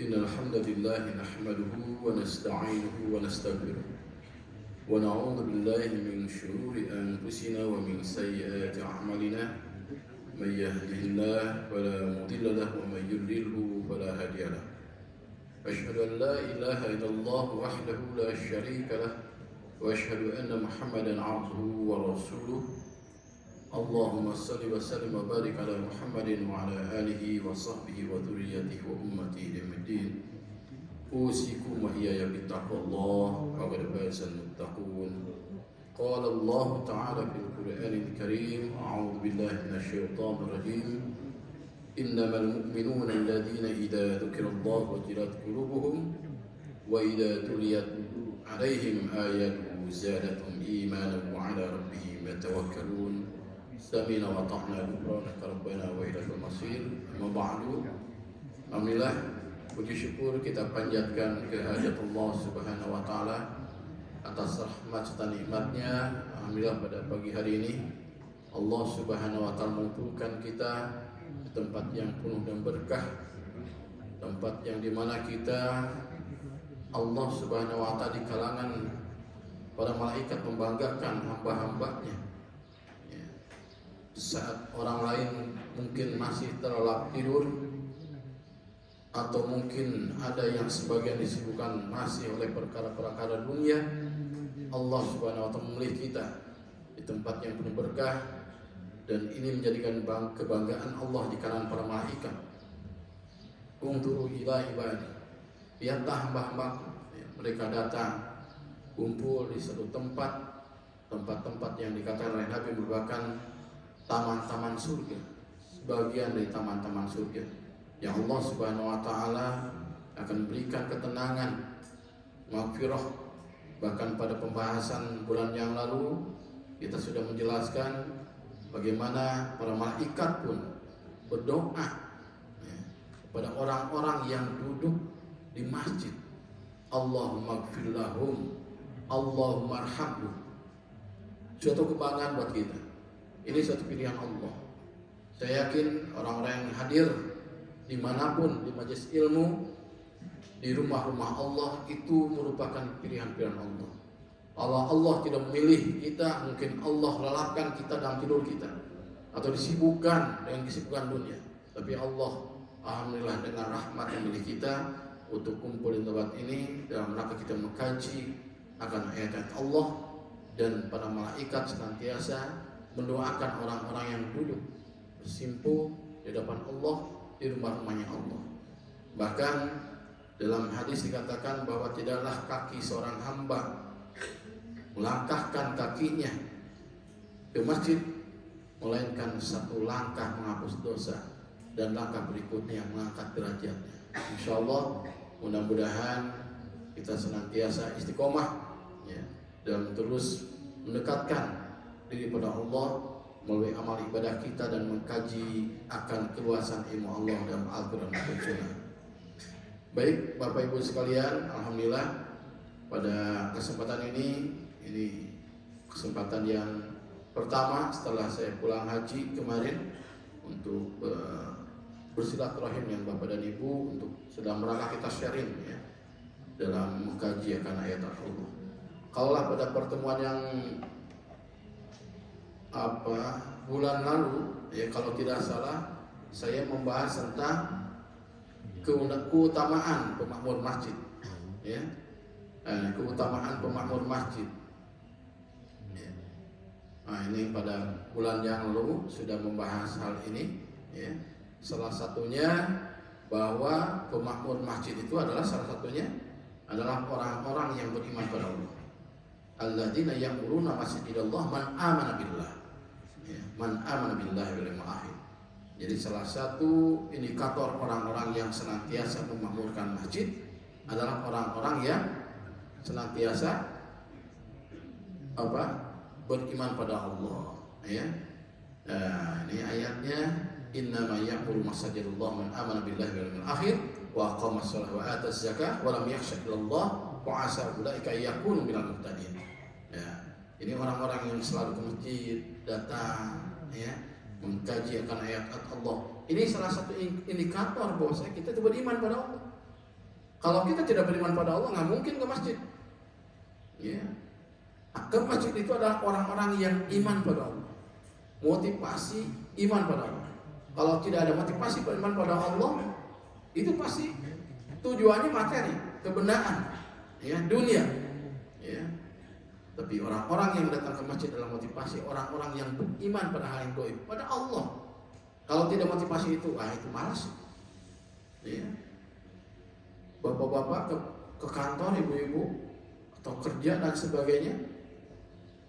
إن الحمد لله نحمده ونستعينه ونستغفره ونعوذ بالله من شرور أنفسنا ومن سيئات أعمالنا من يهده الله فلا مضل له ومن يضلله فلا هادي له أشهد أن لا إله إلا الله وحده لا شريك له وأشهد أن محمدا عبده ورسوله اللهم صل وسلم وبارك على محمد وعلى آله وصحبه وذريته وأمته يوم الدين أوصيكم وإياي بتقوى الله فقد فاز المتقون قال الله تعالى في القرآن الكريم أعوذ بالله من الشيطان الرجيم إنما المؤمنون الذين إذا ذكر الله وجلت قلوبهم وإذا تليت عليهم آياته زادتهم إيمانا وعلى ربهم يتوكلون سمعنا وأطعنا غفرانك ربنا وإليك المصير أما بعد alhamdulillah puji syukur kita panjatkan kehadirat Allah Subhanahu wa taala atas rahmat serta nikmatnya. Alhamdulillah pada pagi hari ini Allah Subhanahu wa taala mengumpulkan kita di tempat yang penuh dan berkah, tempat yang dimana kita Allah Subhanahu wa taala di kalangan para malaikat membanggakan hamba-hambanya. Saat orang lain mungkin masih terlelap tidur, atau mungkin ada yang sebagian disibukkan masih oleh perkara-perkara dunia, Allah Subhanahu wa taala memilih kita di tempat yang penuh berkah, dan ini menjadikan kebanggaan Allah di kalangan para malaikat. Unzuru ila ibadi, lihatlah hamba-hambaku, mereka datang kumpul di satu tempat-tempat yang dikatakan oleh Nabi merupakan taman-taman surga, sebagian dari taman-taman surga yang Allah Subhanahu wa taala akan berikan ketenangan, maghfirah. Bahkan pada pembahasan bulan yang lalu kita sudah menjelaskan bagaimana para malaikat pun berdoa kepada orang-orang yang duduk di masjid, Allahumma ighfir lahum, Allahumma arhamhum. Suatu kebanggaan buat kita. Ini suatu pilihan Allah. Saya yakin orang-orang yang hadir dimanapun di majelis ilmu, di rumah-rumah Allah, itu merupakan pilihan-pilihan Allah. Allah tidak memilih kita, mungkin Allah lelapkan kita dalam tidur kita, atau disibukkan dengan kesibukan dunia. Tapi Allah, alhamdulillah, dengan rahmat yang memilih kita untuk kumpul di tempat ini dalam rangka kita mengkaji akan ayat-ayat Allah, dan para malaikat senantiasa mendoakan orang-orang yang duduk bersimpuh di depan Allah, di rumah-rumahnya Allah. Bahkan dalam hadis dikatakan bahwa tidaklah kaki seorang hamba melangkahkan kakinya ke masjid melainkan satu langkah menghapus dosa, dan langkah berikutnya mengangkat derajatnya. Insyaallah, mudah-mudahan kita senantiasa istiqomah dalam terus mendekatkan diri pada Allah melalui amal ibadah kita dan mengkaji akan keluasan ilmu Allah dalam Al-Quran dan Sunnah. Baik Bapak Ibu sekalian, alhamdulillah pada kesempatan ini kesempatan yang pertama setelah saya pulang haji kemarin untuk bersilaturahim dengan Bapak dan Ibu untuk sedang merangkak kita sharing dalam mengkaji akan ayat Allah. Kalaulah pada pertemuan yang bulan lalu, kalau tidak salah, saya membahas tentang keutamaan pemakmur masjid, keutamaan pemakmur masjid. Nah, ini pada bulan yang lalu sudah membahas hal ini. Salah satunya bahwa pemakmur masjid itu adalah adalah orang-orang yang beriman pada Allah. Alladzina ya'muruna masjidallah man amana billah. Man amana billahi wal yawmil akhir. Jadi salah satu indikator orang-orang yang senantiasa memakmurkan masjid adalah orang-orang yang senantiasa beriman pada Allah. Ini ayatnya, innama ya'muru masjidallah man amana billahi wal yawmil akhir wa aqama as-salata wa ata az-zakata wa lam yakhsha illallah wa asa ulaika yakunu minal muhtadin. Ini orang-orang yang selalu ke masjid, datang, mengkaji akan ayat Allah. Ini salah satu indikator bahwa kita itu beriman pada Allah. Kalau kita tidak beriman pada Allah, nggak mungkin ke masjid. Ya. Ke masjid itu adalah orang-orang yang iman pada Allah. Motivasi iman pada Allah. Kalau tidak ada motivasi beriman pada Allah, itu pasti tujuannya materi, kebendaan, ya, dunia. Ya. Tapi orang-orang yang datang ke masjid adalah motivasi orang-orang yang beriman pada hal yang gaib, pada Allah. Kalau tidak motivasi itu malas. Ya. Bapak-bapak ke kantor, ibu-ibu atau kerja dan sebagainya,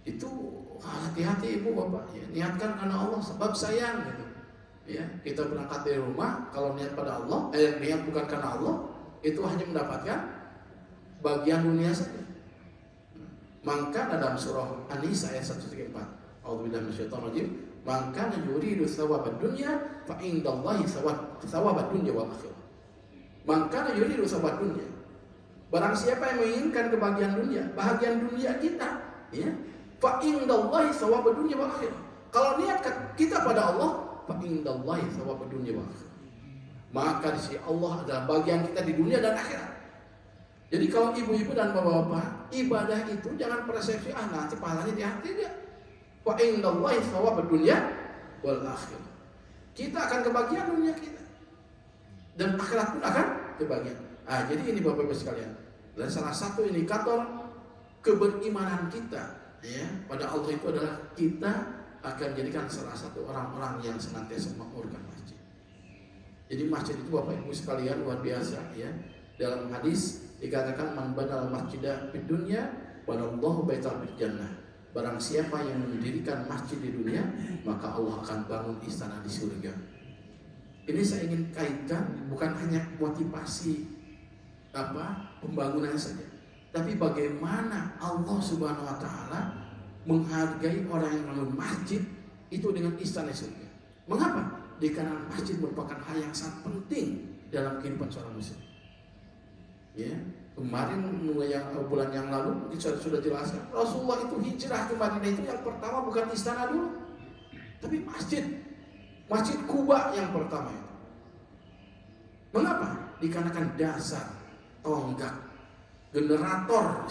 itu hati-hati ibu bapak, ya, niatkan karena Allah, sebab sayang gitu. Ya, kita berangkat dari rumah kalau niat pada Allah, niat bukan karena Allah, itu hanya mendapatkan bagian dunia saja. Maka dalam surah An-Nisa ayat 134, A'udzubillahi minasyaitonir rajim, maka yuridu thawabad dunya fa indallahi thawabad dunya wal akhirah. Maka yuridu thawabad dunya. Barang siapa yang menginginkan kebahagiaan dunia, bahagian dunia kita, ya, fa indallahi thawabad dunya wal akhirah. Kalau niat kita pada Allah, fa indallahi thawabad dunya wal akhirah. Maka di sisi Allah adalah bagian kita di dunia dan akhirat. Jadi kalau ibu-ibu dan bapak-bapak, ibadah itu jangan persepsi nanti pahalanya di hati dia. Wa indallahi thawabud dunya wal akhirah. Kita akan kebagian dunia kita dan akhirat pun akan kebagian. Jadi ini Bapak Ibu sekalian, dan salah satu indikator keberimanan kita, ya, pada Allah itu adalah kita akan jadikan salah satu orang-orang yang senantiasa memakmurkan masjid. Jadi masjid itu Bapak Ibu sekalian luar biasa, ya. Dalam hadis dikatakan man banal masjidah fid dunya banallahu baital fil jannah. Barang siapa yang mendirikan masjid di dunia, maka Allah akan bangun istana di surga. Ini saya ingin kaitkan bukan hanya motivasi pembangunan saja, tapi bagaimana Allah Subhanahu wa taala menghargai orang yang membangun masjid itu dengan istana surga. Mengapa? Dikarenakan masjid merupakan hal yang sangat penting dalam kehidupan seorang muslim. Ya, kemarin yang bulan yang lalu kita sudah jelaskan, Rasulullah itu hijrah ke Madinah itu yang pertama bukan istana dulu, tapi masjid Kuba yang pertama itu. Mengapa? Dikarenakan dasar, tonggak, generator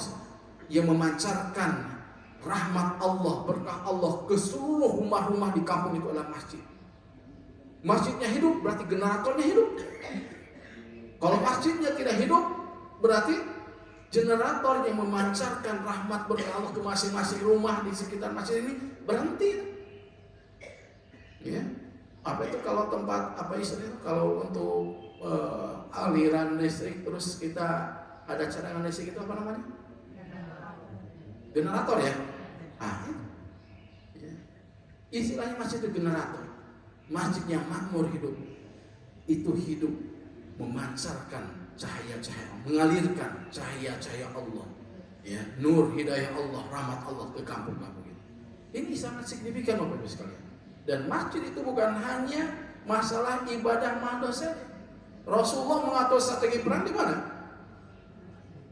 yang memancarkan rahmat Allah, berkah Allah ke seluruh rumah-rumah di kampung itu adalah masjid. Masjidnya hidup berarti generatornya hidup. Kalau masjidnya tidak hidup, berarti generator yang memancarkan rahmat berkah Allah ke masing-masing rumah di sekitar masjid ini berhenti. Ya, apa itu kalau tempat istilahnya kalau untuk aliran listrik terus kita ada cadangan listrik itu apa namanya? Generator ya. Ya. Istilahnya masjid itu generator. Masjid yang makmur hidup itu hidup memancarkan cahaya-cahaya, mengalirkan cahaya-cahaya Allah, ya, nur hidayah Allah, rahmat Allah ke kampung-kampung ini. Ini sangat signifikan Bapak Ibu sekalian. Dan masjid itu bukan hanya masalah ibadah mados saja. Rasulullah mengatur strategi perang di mana?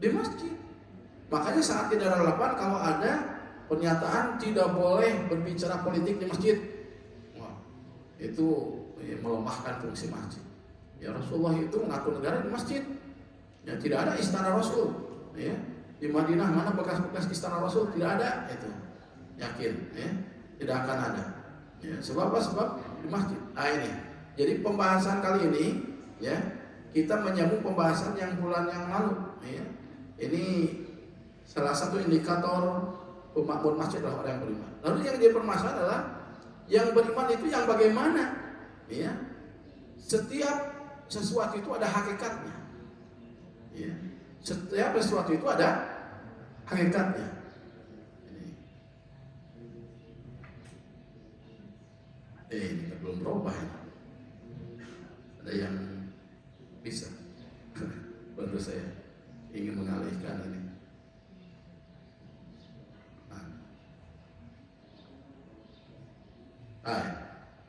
Di masjid. Makanya saat tidak relevan kalau ada pernyataan tidak boleh berbicara politik di masjid. Wah, itu melemahkan fungsi masjid. Ya, Rasulullah itu mengatur negara di masjid. Ya, tidak ada istana Rasul. Ya, di Madinah mana bekas-bekas istana Rasul? Tidak ada itu. Yakin, ya, tidak akan ada. Ya, sebab apa? Sebab di masjid. Ini. Jadi pembahasan kali ini, ya, kita menyambung pembahasan yang bulan yang lalu. Ya. Ini salah satu indikator pemakmur masjid adalah orang yang beriman. Lalu yang jadi permasalahan adalah yang beriman itu yang bagaimana? Ya, setiap sesuatu itu ada hakikatnya. Ya. Setiap sesuatu itu ada hakikatnya. Ini belum berubah. Ada yang bisa bantu saya ingin mengalihkan ini.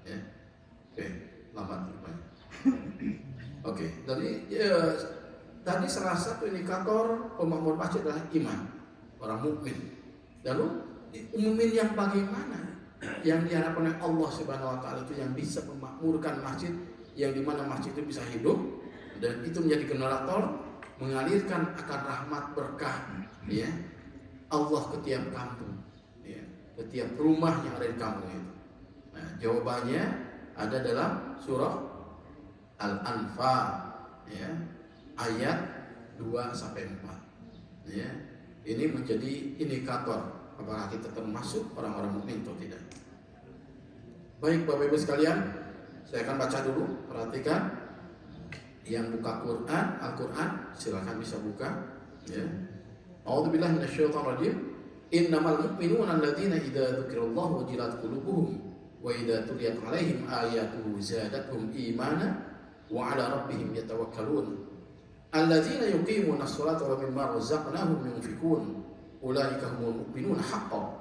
Ya. Oke, lambat rupanya. Oke, tadi salah satu indikator pemakmur masjid adalah iman, orang mukmin. Lalu mukmin yang bagaimana? Yang diharapkan oleh Allah Subhanahu wa taala itu yang bisa memakmurkan masjid, yang dimana masjid itu bisa hidup dan itu menjadi generator mengalirkan akan rahmat berkah, ya, Allah ke tiap kampung, ya, ke tiap rumah yang ada di kampung itu. Nah, jawabannya ada dalam surah Al-Anfal, ya, ayat 2-4. Ya, ini menjadi indikator apakah kita termasuk orang-orang mukmin atau tidak. Baik Bapak Ibu sekalian, saya akan baca dulu, perhatikan. Yang buka Quran, Al-Quran, silakan bisa buka, ya. A'udzubillahi minasyaitonir rajim. Innamal mu'minuna alladzina idza dzukirallahu wajilat qulubuhum wa idza tuliyat 'alaihim ayatuhu zadatuhum imana wa 'ala rabbihim yatawakkalun. Alladzina yuqimuna ash-sholata wa mimma razaqnahum yunfiqun. Ulaika humul mu'minuna haqqan.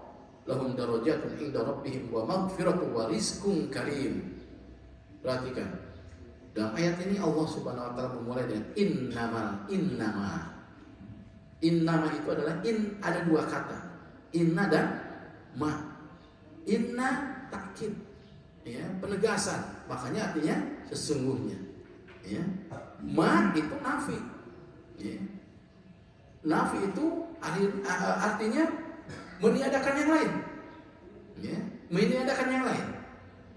Lahum darajatun 'inda rabbihim wa maghfiratun wa rizqun karim. Perhatikan. Dalam ayat ini Allah Subhanahu wa taala memulai dengan innama. Innama itu adalah ada dua kata. Inna dan ma. Inna takkid, ya, penegasan. Makanya artinya sesungguhnya. Ya. Ma itu nafi. Ya. Nafi itu artinya meniadakan yang lain. Ya. Meniadakan yang lain.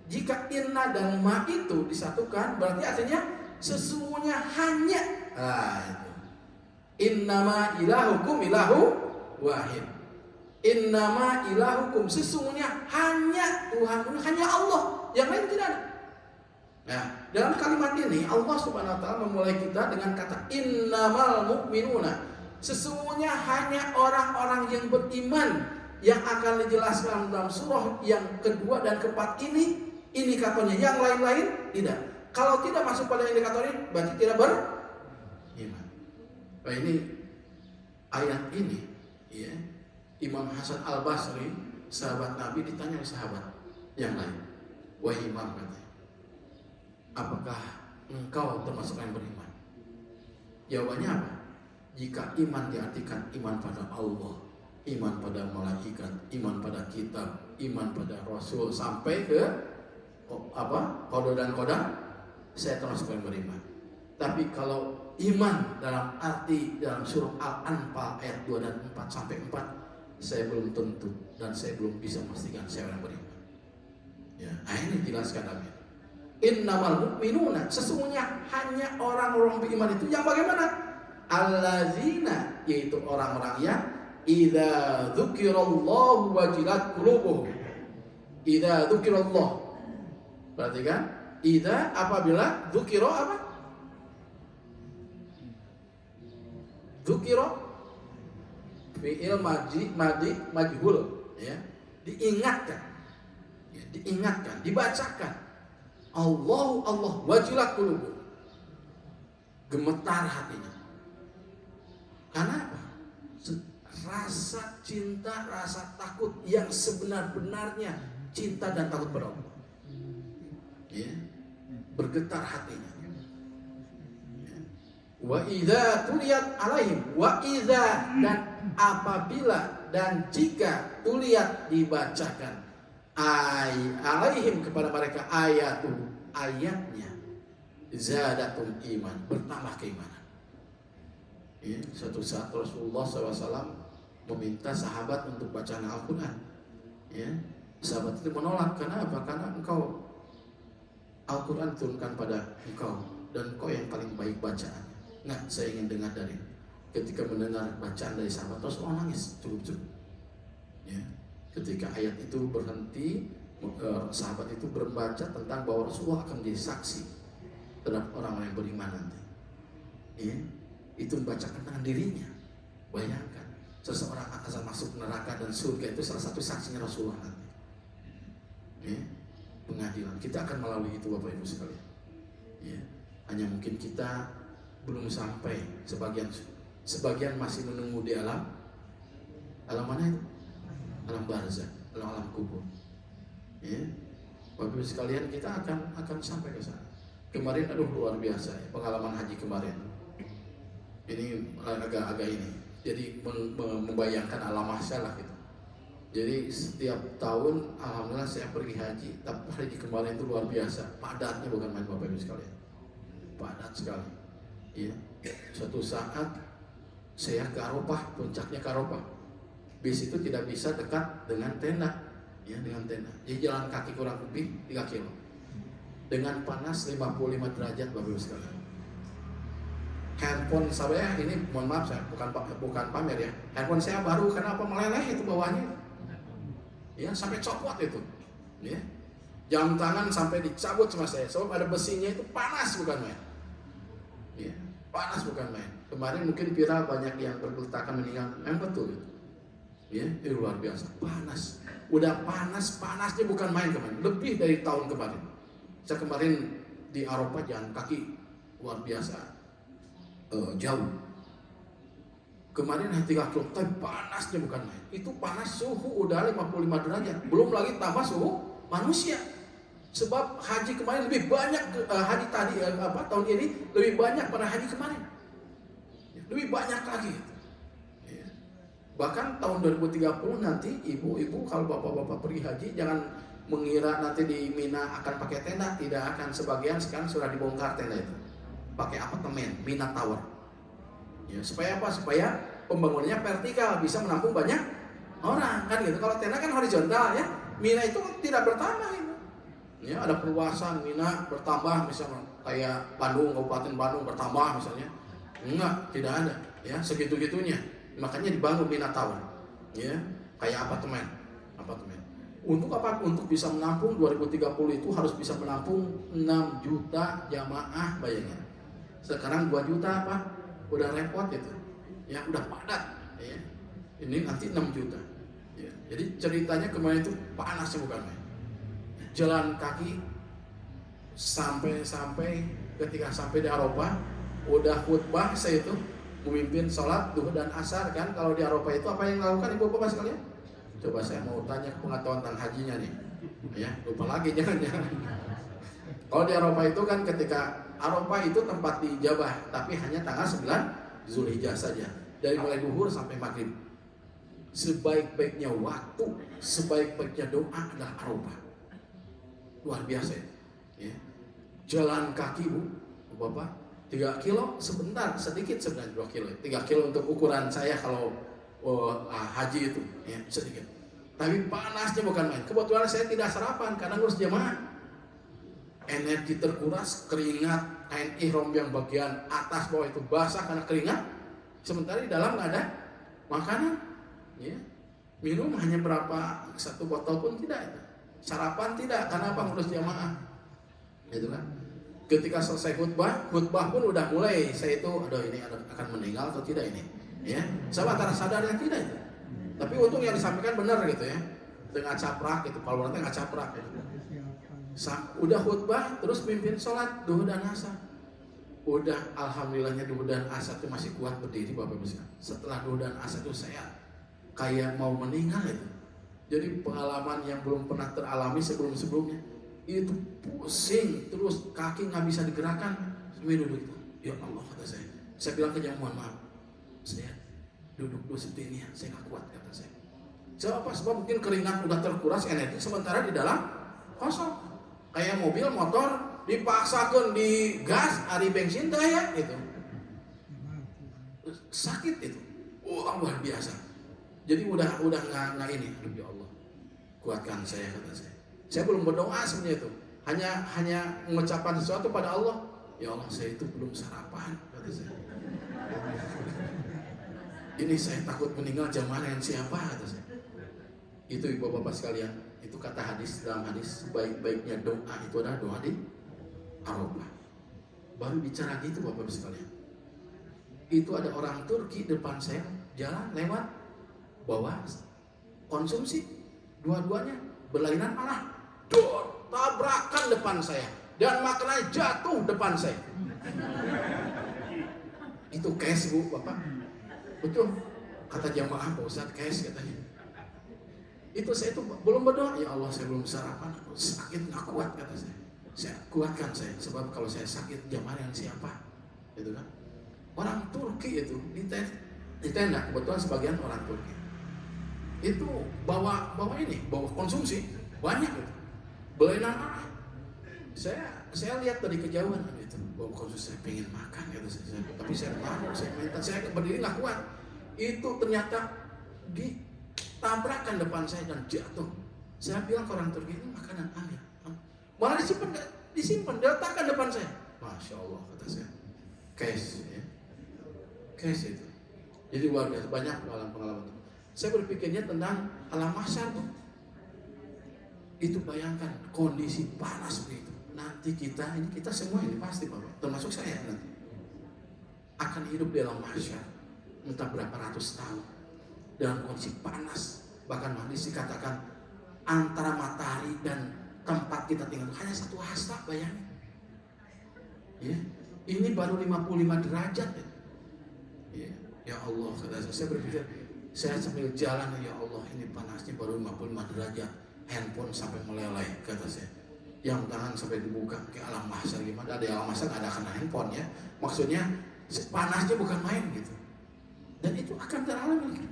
Jika inna dan ma itu disatukan, berarti artinya sesungguhnya hanya. Itu. Innama ilahukum ilahu wahid. Innama ilahukum, sesungguhnya hanya Tuhan, hanya Allah, yang lain tidak ada. Nah, dalam kalimat ini Allah Subhanahu wa taala memulai kita dengan kata innamal mu'minuna. Sesungguhnya hanya orang-orang yang beriman yang akan dijelaskan dalam surah yang kedua dan keempat ini. Indikatornya, yang lain-lain tidak. Kalau tidak masuk pada indikator ini, berarti tidak beriman. Nah, ini ayat ini, ya, Imam Hasan Al-Basri, sahabat Nabi, ditanya oleh sahabat yang lain, wahai imam, katanya, apakah engkau termasuk yang beriman? Jawabannya apa? Jika iman diartikan iman pada Allah, iman pada malaikat, iman pada kitab, iman pada Rasul, sampai ke qada dan qadar, saya termasuk yang beriman. Tapi kalau iman dalam arti dalam surah Al-Anfal ayat 2 dan 4 sampai 4, saya belum tentu dan saya belum bisa memastikan saya orang beriman. Ya, ini dijelaskan lagi. Innamal mu'minuna, sesungguhnya hanya orang-orang beriman itu yang bagaimana? Allazina, yaitu orang-orang yang idza dzukirallahu wajilat qulubuhum. Idza dzukirallah, perhatikan, idza apabila dzukira apa? Dzukira fi'il madi majhul, ya. Diingatkan. Ya, diingatkan, dibacakan. Allah wajilat qulubuhum. Gemetar hatinya. Karena apa? Rasa cinta, rasa takut yang sebenar-benarnya cinta dan takut pada Allah. Ya, bergetar hatinya. Ya. Wa idza tuliyat alaihim, wa idza, dan apabila dan jika tuliyat dibacakan alaihim kepada mereka ayatnya zadatum iman, bertambah keimanan. Ya, suatu saat Rasulullah SAW meminta sahabat untuk bacaan Al-Quran. Ya, sahabat itu menolak. Karena apa? Karena engkau, Al-Quran turunkan pada engkau dan engkau yang paling baik bacaannya. Nah, saya ingin dengar dari. Ketika mendengar bacaan dari sahabat, Rasulullah nangis cukup-cukup. Ya, ketika ayat itu berhenti, sahabat itu berbaca tentang bahwa Rasulullah akan menjadi saksi terhadap orang-orang yang beriman nanti. Ya, itu membacakan tentang dirinya. Bayangkan, seseorang akan masuk neraka dan surga, itu salah satu saksinya Rasulullah nanti. Ya, pengadilan. Kita akan melalui itu Bapak Ibu sekalian. Ya, hanya mungkin kita belum sampai, sebagian masih menunggu di alam mana itu? Alam barzakh, alam kubur. Ya, Bapak Ibu sekalian, kita akan sampai ke sana. Kemarin luar biasa ya, pengalaman haji kemarin. Ini agak ini. Jadi membayangkan alam mahsyar lah gitu. Jadi setiap tahun alhamdulillah saya pergi haji, tapi haji kemarin itu luar biasa. Padatnya bukan main Bapak Ibu sekalian. Padat sekali. Ya. Suatu saat saya ke Arafah, puncaknya ke Arafah. Bis itu tidak bisa dekat dengan tenda, ya, dengan tenda. Jadi jalan kaki kurang lebih 3 kilo. Dengan panas 55 derajat, Bapak Ibu sekalian. Handphone saya ini, mohon maaf saya bukan pamer ya. Handphone saya baru, kenapa meleleh itu bawahnya? Ya, sampai copot itu. Ya. Jam tangan sampai dicabut sama saya. Sebab ada besinya, itu panas bukan main. Ya, panas bukan main. Kemarin mungkin viral banyak yang bergeletakan meninggal. Memang betul itu. Ya, itu luar biasa. Panas. Udah panasnya bukan main kemarin. Lebih dari tahun kemarin. Saya kemarin di Arafah jalan kaki luar biasa. Jauh. Kemarin 3 kilo, tapi panasnya bukan main. Itu panas, suhu udah 55 derajat. Belum lagi tambah suhu manusia. Sebab haji kemarin lebih banyak, haji tadi tahun ini lebih banyak pada haji kemarin. Lebih banyak lagi. Ya. Bahkan tahun 2030 nanti ibu-ibu kalau bapak-bapak pergi haji jangan mengira nanti di Mina akan pakai tenda. Tidak akan, sebagian sekarang sudah dibongkar tenda itu. Pakai apartemen, Mina Tower. Ya, supaya apa? Supaya pembangunannya vertikal, bisa menampung banyak orang kan gitu. Kalau tenda kan horizontal ya. Mina itu tidak bertambah itu. Ya, ada perluasan Mina bertambah misalnya kayak Bandung, Kabupaten Bandung bertambah misalnya. Enggak, tidak ada ya, segitu-gitunya. Makanya dibangun Mina Tower. Ya, kayak apartemen. Untuk apa? Untuk bisa menampung 2030 itu harus bisa menampung 6 juta jamaah, bayangin. Sekarang 2 juta apa? Udah repot itu. Ya, udah padat ya. Ini nanti 6 juta. Ya. Jadi ceritanya kemarin itu panasnya bukan main. Jalan kaki sampai ketika sampai di Arafah, udah khutbah saya itu memimpin sholat duhur dan asar kan. Kalau di Arafah itu apa yang dilakukan ibu bapak sekalian? Coba saya mau tanya pengetahuan tentang hajinya nih. Ya, lupa lagi jangan. Kalau di Arafah itu kan ketika Arafah itu tempat dijabah, tapi hanya tanggal 9 Zulhijjah saja. Dari mulai duhur sampai maghrib. Sebaik-baiknya waktu, sebaik-baiknya doa adalah Arafah. Luar biasa ya. Jalan kaki bu, bapak 3 kilo sebentar, sedikit sebenarnya 2 kilo. 3 kilo untuk ukuran saya kalau haji itu ya, sedikit. Tapi panasnya bukan main. Kebetulan saya tidak sarapan karena ngurus jamaah. Energi terkuras, keringat, kain ihram yang bagian atas bawah itu basah karena keringat. Sementara di dalam nggak ada makanan. Ya. Minum hanya berapa, 1 botol pun tidak. Sarapan tidak, karena apa? Ngurus jamaah. Gitu kan. Ketika selesai khutbah pun udah mulai. Saya itu, aduh ini akan meninggal atau tidak ini? Ya, saya antara sadar yang tidak itu. Tapi untung yang disampaikan benar gitu ya. Dengan caprak gitu. Kalau nanti nggak caprak gitu. Udah khutbah, terus pimpin sholat duhur dan asar. Udah alhamdulillahnya duhur dan asar itu masih kuat berdiri Bapak Ibu. Setelah duhur dan asar itu saya kayak mau meninggal itu. Jadi pengalaman yang belum pernah teralami sebelum-sebelumnya. Itu pusing, terus kaki nggak bisa digerakkan. Sambil duduk. Ya Allah kata saya. Saya bilang ke jamaah, mohon maaf. Saya duduk dulu seperti ini ya, saya nggak kuat kata saya. Sebab apa? Sebab mungkin keringat udah terkuras energi, sementara di dalam kosong. Kayak mobil, motor dipaksakan di gas, ari bensin daya gitu. Sakit itu. Luar biasa. Jadi udah nggak ini. Aduh ya Allah, kuatkan saya kata saya. Saya belum berdoa sebenarnya itu. Hanya mengucapkan sesuatu pada Allah. Ya Allah, saya itu belum sarapan kata saya. Ini saya takut meninggal jamaah dengan siapa kata saya. Itu ibu bapak sekalian, itu kata hadis, dalam hadis sebaik-baiknya doa itu adalah doa di Arafah. Baru bicara gitu bapak sekalian. Itu ada orang Turki depan saya jalan lewat bawa konsumsi, dua-duanya berlainan malah tabrakan depan saya dan makanannya jatuh depan saya. Itu cash bu bapak. Betul, kata jamaah Pak Ustadz, cash katanya. Itu saya itu belum berdoa, ya Allah saya belum sarapan, sakit nggak kuat kata saya. Saya kuatkan saya, sebab kalau saya sakit jamaah yang siapa, gitu kan? Orang Turki itu di tenda, kebetulan sebagian orang Turki. Itu bawa konsumsi banyak gitu, belainan arah. Saya lihat dari kejauhan gitu. Kalau saya pengen makan gitu, tapi saya malu, saya minta, saya berdiri nggak kuat. Itu ternyata ditabrakan depan saya dan jatuh. Saya bilang ke orang Turki, ini makanan ambil. Malah disimpan, diletakkan depan saya. Masya Allah, kata saya. Case, ya. Case itu. Jadi luar biasa, banyak pengalaman. Saya berpikirnya tentang alam mahsyar. Itu bayangkan kondisi panas begitu. Nanti kita semua ini pasti Bapak, termasuk saya nanti akan hidup di alam mahsyar entah berapa ratus tahun dalam kondisi panas. Bahkan hadis dikatakan antara matahari dan tempat kita tinggal hanya satu hasta, bayangin. Ya, ini baru 55 derajat ya. Ya Allah, kata saya berpikir, saya sambil jalan, ya Allah ini panasnya baru 55 derajat, handphone sampai meleleh, kata saya. Yang tangan sampai dibuka ke alam mahsyar gimana? Ada alam mahsyar ada kena handphone ya. Maksudnya panasnya bukan main gitu. Dan itu akan teralami.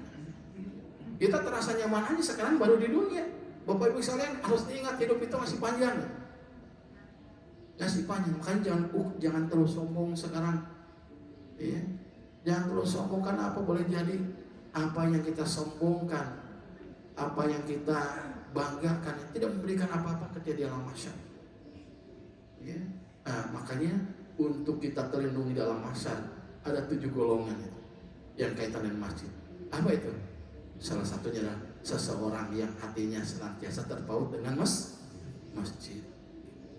Kita terasa nyaman aja sekarang baru di dunia. Bapak Ibu sekalian harus diingat hidup itu masih panjang. Masih panjang. Makanya jangan terus sombong sekarang. Ya. Jangan terus sombong karena apa boleh jadi apa yang kita sombongkan, apa yang kita banggakan tidak memberikan apa-apa ketika di alam mahsyar. Ya. Nah, makanya untuk kita terlindungi dalam mahsyar ada 7 golongan itu yang kaitan dengan masjid. Apa itu? Salah satunya adalah seseorang yang hatinya senantiasa terpaut dengan masjid.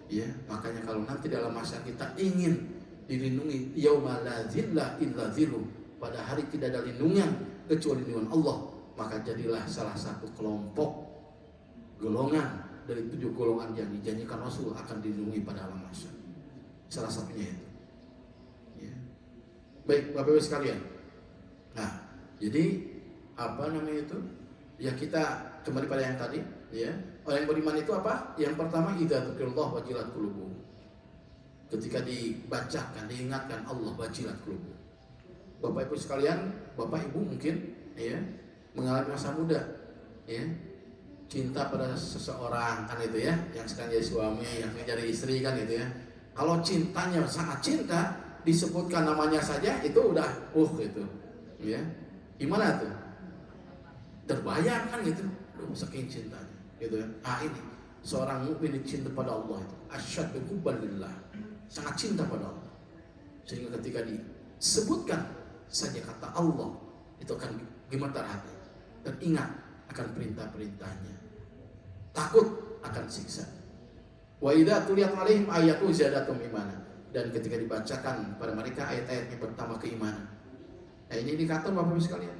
Ya, makanya kalau nanti dalam mahsyar kita ingin dilindungi yauma la zilla illa zilluh, pada hari tidak ada lindungan kecuali lindungan Allah, maka jadilah salah satu kelompok golongan dari 7 golongan yang dijanjikan Rasul akan dilindungi pada alam mahsyar. Salah satunya itu. Ya. Baik, Bapak Ibu sekalian. Nah, jadi apa namanya itu? Ya kita kembali pada yang tadi, ya. Orang yang beriman itu apa? Yang pertama idza dzukirallah wajilat qulubuhum. Ketika dibacakan, diingatkan Allah, wajilat qulubuhum. Bapak Ibu sekalian, Bapak Ibu mungkin ya mengalami masa muda, ya. Cinta pada seseorang kan itu ya, yang sekarang jadi suami, yang sekarang jadi istri kan itu ya. Kalau cintanya sangat cinta, disebutkan namanya saja itu udah gitu. Ya. Gimana tuh? Terbayang kan gitu. Saking cintanya gitu ya. Ini seorang mukmin cinta pada Allah itu asyaddu hubban lillah. Sangat cinta pada Allah. Sehingga ketika disebutkan saja kata Allah itu akan gemetar hati dan ingat akan perintah-perintahnya. Takut akan siksa. Wa idza tuliyat alaihim ayatu zadatum imanan. Dan ketika dibacakan pada mereka ayat-ayatnya bertambah keimanan. Nah, ini indikator Bapak Ibu sekalian.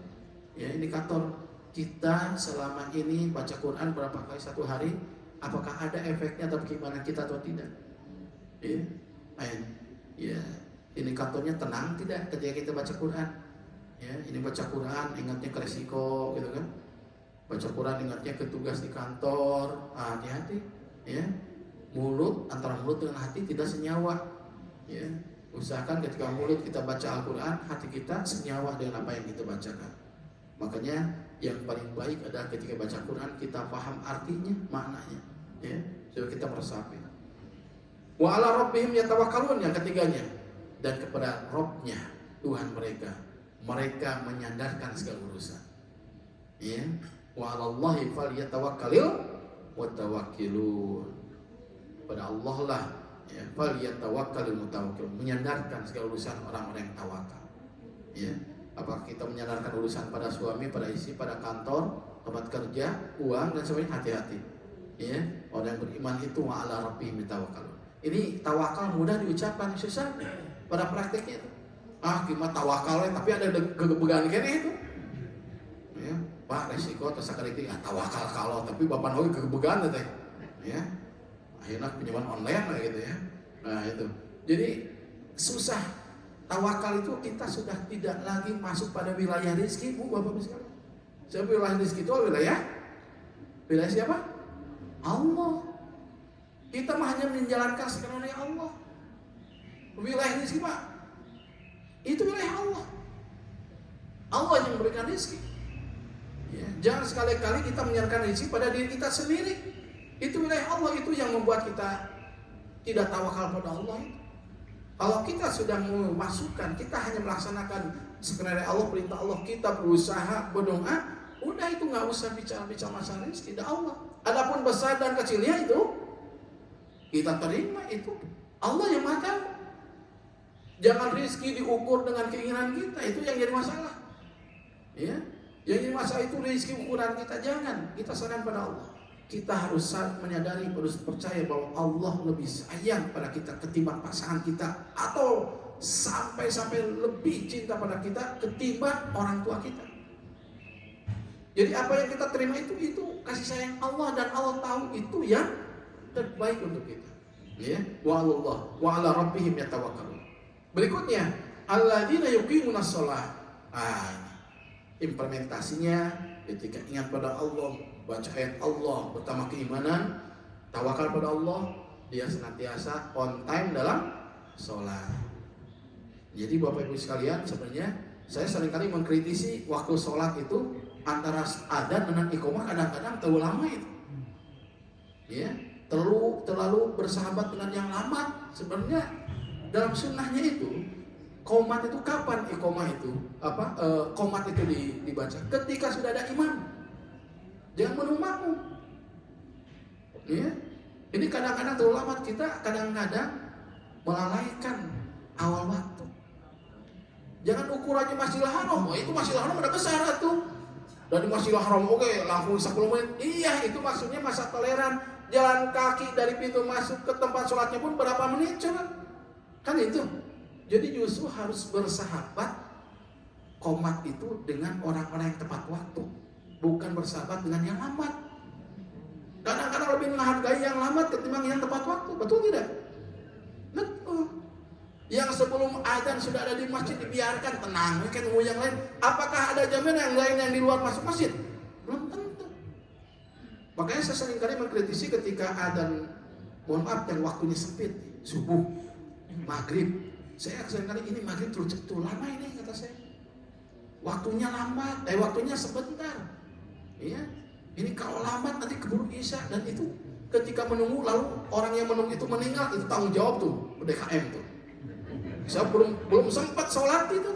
Ya, indikator kita selama ini baca Quran berapa kali satu hari, apakah ada efeknya terhadap keimanan kita atau tidak? Ya. Ya, indikatornya tenang tidak ketika kita baca Quran. Ya, ini baca Quran ingatnya ke resiko gitu kan. Baca Quran ingatnya ke tugas di kantor. Hati-hati ya. Mulut antara mulut dengan hati tidak senyawa. Ya. Usahakan ketika mulut kita baca Al-Quran, hati kita senyawa dengan apa yang kita bacakan. Makanya yang paling baik adalah ketika baca Quran kita paham artinya, maknanya, ya, supaya kita meresapi. Wa ala rabbihim yatawakkalun, yang ketiganya, dan kepada Rabbnya, Tuhan mereka menyandarkan segala urusan. Ya, wa 'alallahi falyatawakkalul mutawakkilun. Pada Allah lah, ya, falyatawakkalul mutawakkilun, menyandarkan segala urusan orang-orang yang tawakal. Ya. Apakah kita menyandarkan urusan pada suami, pada istri, pada kantor, tempat kerja, uang dan sebagainya, hati-hati. Ya, orang yang beriman itu wa 'ala rabbihim yatawakkalun. Ini tawakal mudah diucapkan, susah pada prakteknya itu. Gimana tawakal tapi ada kegebegan kene itu. Ya, Pak resiko tersakali itu tawakal kalau tapi bapak nawi kegebegan teh. Ya. Akhirnya pinjaman online lah gitu ya. Nah, itu. Jadi susah. Tawakal itu kita sudah tidak lagi masuk pada wilayah rezeki, Bu, Bapak sekalian. Sebab wilayah rezeki itu wilayah siapa? Allah. Kita mah hanya menjalankan sekarang Allah. Wilayah rezeki Pak, itu wilayah Allah. Allah yang memberikan rezeki. Ya, jangan sekali-kali kita menjalankan rezeki pada diri kita sendiri. Itu wilayah Allah, itu yang membuat kita tidak tawakal pada Allah itu. Kalau kita sudah memasukkan, kita hanya melaksanakan skenario Allah, perintah Allah, kita berusaha berdoa, udah itu nggak usah bicara masalah rezeki, tidak Allah. Adapun besar dan kecilnya itu kita terima, itu Allah yang Maha tahu. Jangan rezeki diukur dengan keinginan kita, itu yang jadi masalah. Ya, yang jadi masalah itu rezeki ukuran kita, jangan. Kita serahkan pada Allah. Kita harus menyadari, harus percaya bahwa Allah lebih sayang pada kita ketimbang pasangan kita, atau sampai lebih cinta pada kita ketimbang orang tua kita. Jadi apa yang kita terima itu kasih sayang Allah, dan Allah tahu itu yang terbaik untuk kita. Ya, wa ala rabbihim yatawakkalun. Berikutnya, alladzina yuqimunas shalah. Implementasinya ketika ingat pada Allah, baca ayat Allah, pertama keimanan, tawakal pada Allah, dia senantiasa on time dalam sholat. Jadi Bapak Ibu sekalian, sebenarnya saya seringkali mengkritisi waktu sholat itu antara adzan dengan iqamah kadang-kadang terlalu lama itu. Ya, terlalu bersahabat dengan yang lama. Sebenarnya dalam sunnahnya itu qomat itu kapan iqamah itu qomat itu dibaca? Ketika sudah ada imam. Jangan menunggu makmum. Ya. Ini kadang-kadang terlalu lama, kita kadang-kadang melalaikan awal waktu. Jangan ukurannya Masjidil Haram. Itu Masjidil Haram udah besar tuh. Dari Masjidil Haram oke, langsung 10 menit. Iya, itu maksudnya masa toleran. Jalan kaki dari pintu masuk ke tempat sholatnya pun berapa menit coba? Kan itu. Jadi justru harus bersahabat qomat itu dengan orang-orang yang tepat waktu, bukan bersahabat dengan yang lambat. Kadang-kadang lebih menghargai yang lambat ketimbang yang tepat waktu, betul tidak? Betul. Yang sebelum adzan sudah ada di masjid dibiarkan tenang, kan tunggu yang lain. Apakah ada jaminan yang lain yang di luar masuk masjid? Belum tentu. Makanya saya seringkali mengkritisi ketika adzan, mohon maaf, yang waktunya sempit, subuh, maghrib. Saya seringkali ini maghrib terlalu lama ini, kata saya. Waktunya lambat, waktunya sebentar. Iya. Ini kalau lambat nanti keburu isya, dan itu ketika menunggu lalu orang yang menunggu itu meninggal, itu tanggung jawab tuh DKM tuh. Saya belum sempat sholat itu.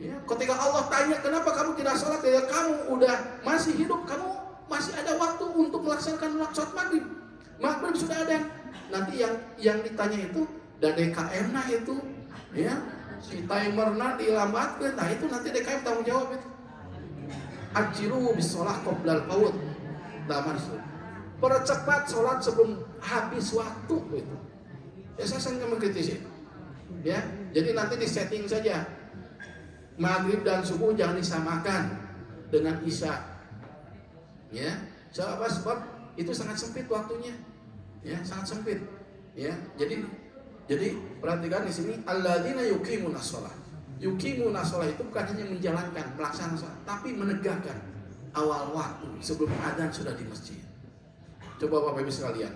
Ya, ketika Allah tanya kenapa kamu tidak sholat, ketika kamu udah masih hidup, kamu masih ada waktu untuk melaksanakan sholat maghrib. Maghrib sudah ada. Nanti yang ditanya itu DKM nah itu, ya si timernya dilambatkan, nah itu nanti DKM tanggung jawab itu. Ajiru bisolah qoblal paut. Percepat sholat sebelum habis waktu itu. Ya saya sering mengkritisi. Ya, jadi nanti disetting saja. Maghrib dan subuh jangan disamakan dengan isya. Ya, sebab itu sangat sempit waktunya. Ya, sangat sempit. Ya, jadi perhatikan di sini alladzina yuqimunas shalah. Yuqimunas shalah itu bukan hanya menjalankan, melaksanakan salat, tapi menegakkan awal waktu sebelum adzan sudah di masjid. Coba Bapak Ibu sekalian,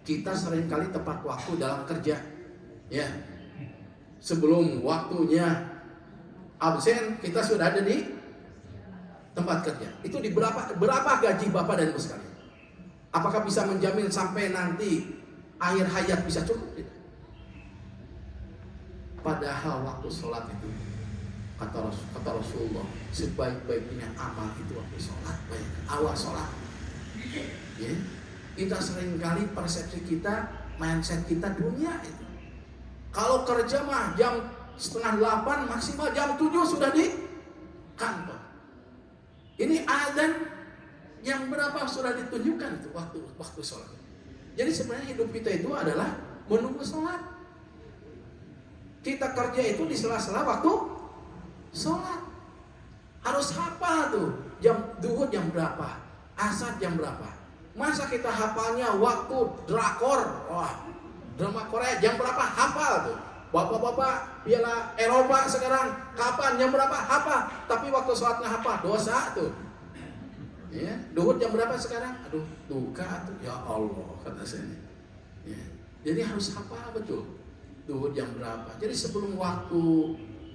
kita seringkali tepat waktu dalam kerja. Ya, sebelum waktunya absen kita sudah ada di tempat kerja. Itu di berapa gaji Bapak dan Ibu sekalian? Apakah bisa menjamin sampai nanti akhir hayat bisa cukup? Tidak. Padahal waktu sholat itu kata Rasulullah, sebaik-baiknya amal itu waktu sholat, baik awal sholat. Ya, kita seringkali persepsi kita, mindset kita dunia itu. Kalau kerja mah jam 7:30 maksimal jam 7 sudah di kantor. Ini adzan yang berapa sudah ditunjukkan itu waktu sholat. Jadi sebenarnya hidup kita itu adalah menunggu sholat. Kita kerja itu di sela-sela waktu sholat. Harus hafal tuh jam duhur jam berapa, asar jam berapa. Masa kita hafalnya waktu drakor, wah drama Korea jam berapa hafal tuh. Bapak-bapak Piala Eropa sekarang kapan jam berapa hafal, tapi waktu sholatnya hafal, dosa tuh. Ya, duhur jam berapa sekarang? Aduh, duka tuh. Ya Allah, kata saya. Ya, jadi harus hafal betul. Duhur jam berapa? Jadi sebelum waktu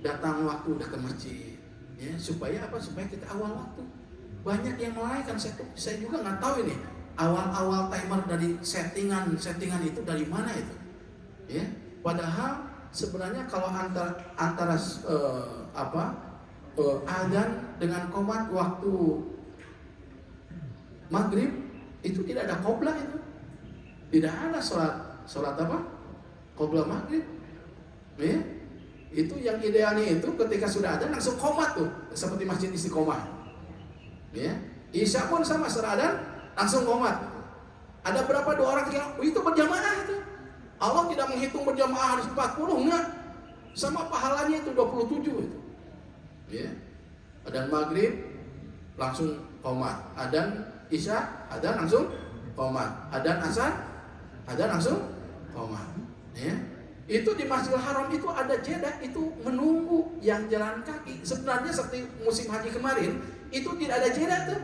datang waktu udah ke masjid. Ya, supaya apa? Supaya kita awal waktu. Banyak yang melalaikan, saya juga nggak tahu ini. awal-awal timer dari settingan itu dari mana itu? Ya, padahal sebenarnya kalau antara adzan dengan qomat waktu maghrib itu tidak ada qoblah itu, tidak ada sholat apa? Qoblah maghrib. Ya, itu yang idealnya itu ketika sudah ada langsung qomat tuh, seperti masjid Istiqomah. Ya, Isya pun sama seradan langsung qomat. Ada berapa 2 orang itu berjamaah itu. Allah tidak menghitung berjamaah harus 40, enggak. Sama pahalanya itu 27 itu. Ya. Adzan maghrib langsung qomat, adzan isya, adzan langsung qomat, adzan asar, adzan langsung qomat. Ya. Itu di Masjidil Haram itu ada jeda, itu menunggu yang jalan kaki. Sebenarnya seperti musim haji kemarin itu tidak ada jeda tuh,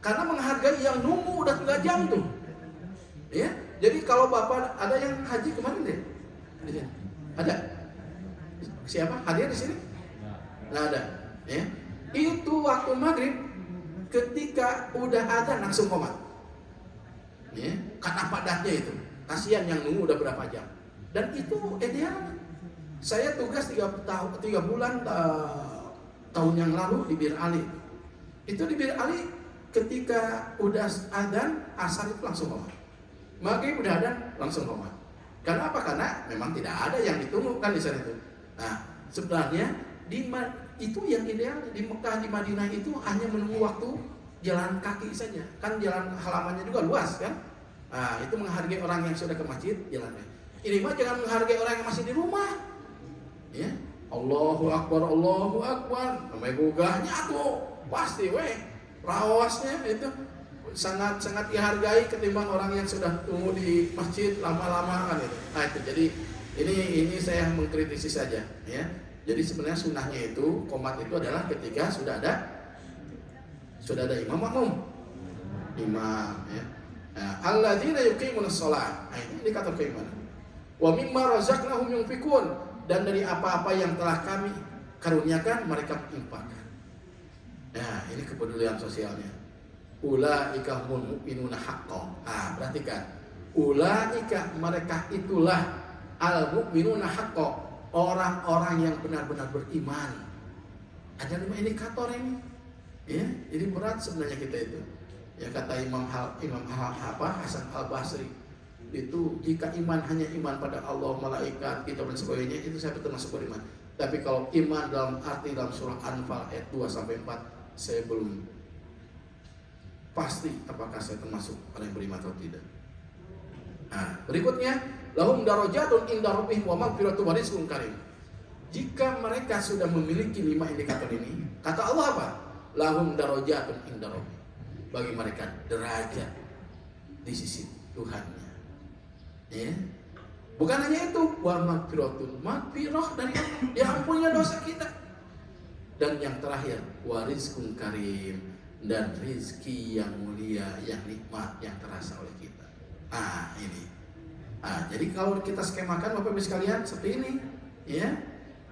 karena menghargai yang nunggu udah 3 jam tuh. Ya, jadi kalau bapak ada yang haji kemarin deh, ada siapa hadir di sini? Nggak ada. Ya, itu waktu maghrib ketika udah adzan langsung qomat. Ya, karena padatnya itu, kasihan yang nunggu udah berapa jam. Dan itu ideal. Saya tugas 3 bulan tahun yang lalu di Bir Ali. Itu di Bir Ali ketika udah adzan asar itu langsung qomat. Maghrib udah adzan langsung qomat. Karena apa? Karena memang tidak ada yang ditunggu kan di sana itu. Nah, sebenarnya itu yang ideal di Mekah, di Madinah itu hanya menunggu waktu jalan kaki saja. Kan jalan halamannya juga luas kan. Nah, itu menghargai orang yang sudah ke masjid jalannya. Ini mah jangan menghargai orang yang masih di rumah. Ya, Allahu Akbar, Allahu Akbar. Namanya gugahnya tuh pasti rawasnya itu sangat dihargai ketimbang orang yang sudah tunggu di masjid lama-lama kan itu. Nah, itu jadi ini saya mengkritisi saja ya. Jadi sebenarnya sunnahnya itu qomat itu adalah ketika sudah ada imam makmum. Imam ya. Nah, alladzina yuqimunas shalah. Nah, ini indikator keimanan. Wa mimma razaqnahum yunfikun, dan dari apa-apa yang telah kami karuniakan mereka infakkan. Nah, ini kepedulian sosialnya. Ulaika humul mu'minuna haqqan. Ah, perhatikan. Ulaika, mereka itulah al mu'minuna haqqan, orang-orang yang benar-benar beriman. Ada 5 indikator ini. Ya, jadi berat sebenarnya kita itu. Ya, kata Imam Hasan Al-Basri, itu jika iman hanya iman pada Allah, malaikat, kitab dan sebagainya, itu saya termasuk beriman. Tapi kalau iman dalam arti dalam surah Anfal ayat 2-4, saya belum pasti apakah saya termasuk orang yang beriman atau tidak. Nah, berikutnya, lahum darajatun inda rabbihim wa maghfiratun wa rizqun karim. Jika mereka sudah memiliki 5 indikator ini, kata Allah apa? Lahum darajatun inda rabbihim. Bagi mereka derajat di sisi Tuhannya. Ya. Bukan hanya itu, wa maghfiratun, maghfirah dari Allah, diampuninya dosa kita. Dan yang terakhir, wa rizqun karim, dan rizki yang mulia, yang nikmat, yang terasa oleh kita. Ah, ini. Ah, jadi kalau kita skemakan Bapak Ibu sekalian seperti ini, ya.